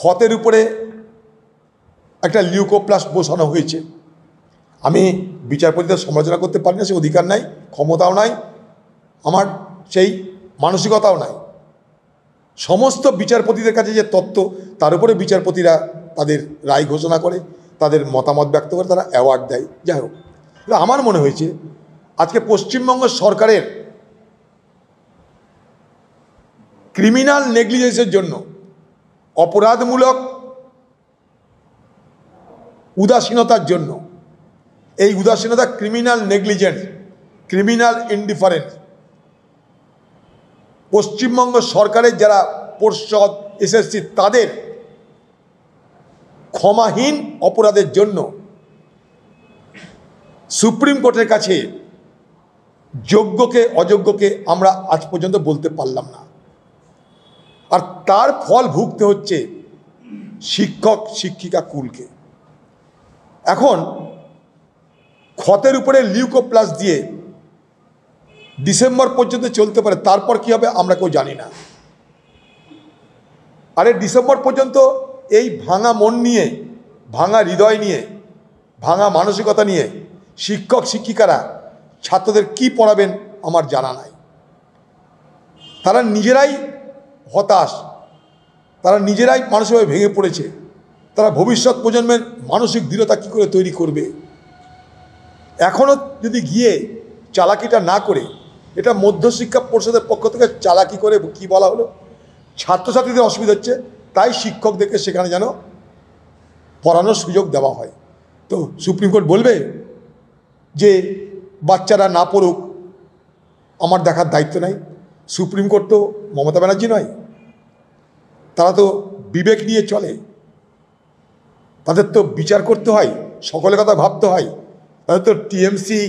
ক্ষতের উপরে একটা লিউকোপ্লাস্ট বসানো হয়েছে। আমি বিচারপতিদের সমালোচনা করতে পারি না, সে অধিকার নাই, ক্ষমতাও নাই, আমার সেই মানসিকতাও নাই। সমস্ত বিচারপতিদের কাছে যে তত্ত্ব, তার উপরে বিচারপতিরা তাদের রায় ঘোষণা করে, তাদের মতামত ব্যক্ত করে, তারা অ্যাওয়ার্ড দেয়। যাই হোক, আমার মনে হয়েছে আজকে পশ্চিমবঙ্গ সরকারের ক্রিমিনাল নেগলিজেন্সের জন্য, অপরাধমূলক উদাসীনতার জন্য, এই উদাসীনতা criminal negligence, criminal indifference, Paschimbanga সরকারের যারা পর্ষদ, এসএসসি, তাদের ক্ষমাহীন অপরাধের জন্য সুপ্রিম কোর্টের কাছে যোগ্যকে অযোগ্যকে আমরা আজ পর্যন্ত বলতে পারলাম না। আর তার ফল ভুগতে হচ্ছে শিক্ষক শিক্ষিকা কুলকে। এখন ক্ষতের উপরে লিউকোপ্লাস্ট দিয়ে ডিসেম্বর পর্যন্ত চলতে পারে, তারপর কি হবে আমরা কেউ জানি না। আরে ডিসেম্বর পর্যন্ত এই ভাঙা মন নিয়ে, ভাঙা হৃদয় নিয়ে, ভাঙা মানসিকতা নিয়ে শিক্ষক শিক্ষিকারা ছাত্রদের কি পড়াবেন আমার জানা নাই। তারা নিজেরাই হতাশ, তারা নিজেরাই মানসিকভাবে ভেঙে পড়েছে। তারা ভবিষ্যৎ প্রজন্মের মানসিক দৃঢ়তা কী করে তৈরি করবে? এখনও যদি গিয়ে চালাকিটা না করে, এটা মধ্যশিক্ষা পর্ষদের পক্ষ থেকে চালাকি করে কি বলা হলো, ছাত্রছাত্রীদের অসুবিধা হচ্ছে, তাই শিক্ষকদেরকে সেখানে যেন পড়ানোর সুযোগ দেওয়া হয়। তো সুপ্রিম কোর্ট বলবে যে বাচ্চারা না পড়ুক, আমার দেখার দায়িত্ব নাই? সুপ্রিম কোর্ট তো মমতা ব্যানার্জি নয়, তারা তো বিবেক নিয়ে চলে, তাদের তো বিচার করতে হয়, সকলের কথা ভাবতে হয়। তাদের তো টিএমসি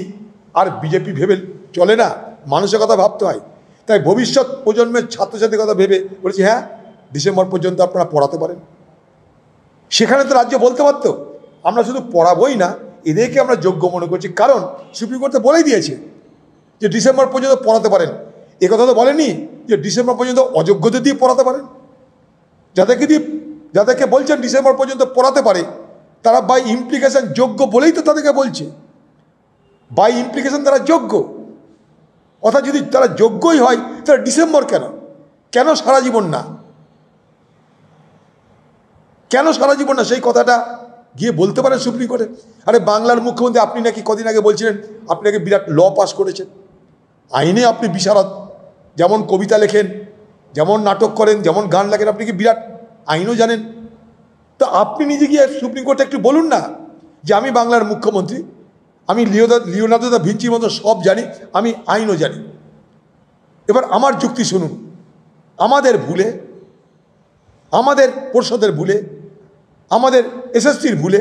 আর বিজেপি ভেবে চলে না, মানুষের কথা ভাবতে হয়। তাই ভবিষ্যৎ প্রজন্মের ছাত্রছাত্রীর কথা ভেবে বলেছি, হ্যাঁ ডিসেম্বর পর্যন্ত আপনারা পড়াতে পারেন। সেখানে তো রাজ্য বলতে পারতো আমরা শুধু পড়াবই না, এদেরকে আমরা যোগ্য মনে করছি, কারণ সুপ্রিম কোর্ট তো বলেই দিয়েছে যে ডিসেম্বর পর্যন্ত পড়াতে পারেন। এ কথা তো বলেনি যে ডিসেম্বর পর্যন্ত অযোগ্যদের দিয়ে পড়াতে পারেন। যাদেরকে বলছেন ডিসেম্বর পর্যন্ত পড়াতে পারে, তারা বাই ইমপ্লিকেশন যোগ্য বলেই তো তাদেরকে বলছে, বাই ইমপ্লিকেশন তারা যোগ্য। অর্থাৎ যদি তারা যোগ্যই হয় তাহলে ডিসেম্বর কেন? কেন সারা জীবন না? কেন সারা জীবন না? সেই কথাটা গিয়ে বলতে পারেন সুপ্রিম কোর্টে। আরে বাংলার মুখ্যমন্ত্রী, আপনি নাকি কদিন আগে বলছিলেন আপনি নাকি বিরাট ল পাস করেছেন, আইনে আপনি বিশারদ, যেমন কবিতা লেখেন, যেমন নাটক করেন, যেমন গান লেখেন, আপনি কি বিরাট আইনও জানেন। তো আপনি নিজে গিয়ে সুপ্রিম কোর্টে একটু বলুন না যে আমি বাংলার মুখ্যমন্ত্রী, আমি লিওনার্দো দা ভিঞ্চির মতো সব জানি, আমি আইনও জানি। এবার আমার যুক্তি শুনুন। আমাদের ভুলে, আমাদের পর্ষদের ভুলে, আমাদের এসএসসির ভুলে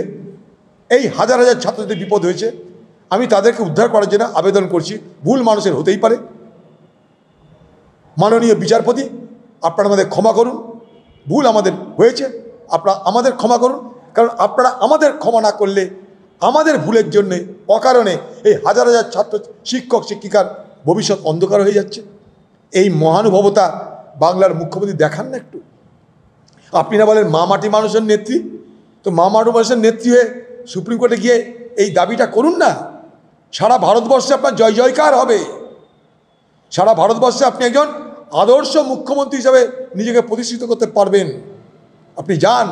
এই হাজার হাজার ছাত্রদের বিপদ হয়েছে। আমি তাদেরকে উদ্ধার করার জন্য আবেদন করছি। ভুল মানুষের হতেই পারে। মাননীয় বিচারপতি, আপনারা আমাদের ক্ষমা করুন, ভুল আমাদের হয়েছে, আপনারা আমাদের ক্ষমা করুন। কারণ আপনারা আমাদের ক্ষমা না করলে আমাদের ভুলের জন্যে অকারণে এই হাজার হাজার ছাত্র, শিক্ষক শিক্ষিকার ভবিষ্যৎ অন্ধকার হয়ে যাচ্ছে। এই মহানুভবতা বাংলার মুখ্যমন্ত্রী দেখান না একটু। আপনি না বলেন মা মাটি মানুষের নেত্রী, তো মা মাটি মানুষের নেত্রী হয়ে সুপ্রিম কোর্টে গিয়ে এই দাবিটা করুন না। সারা ভারতবর্ষে আপনার জয় জয়কার হবে। সারা ভারতবর্ষে আপনি একজন আদর্শ মুখ্যমন্ত্রী হিসাবে নিজেকে প্রতিষ্ঠিত করতে পারবেন। আপনি যান।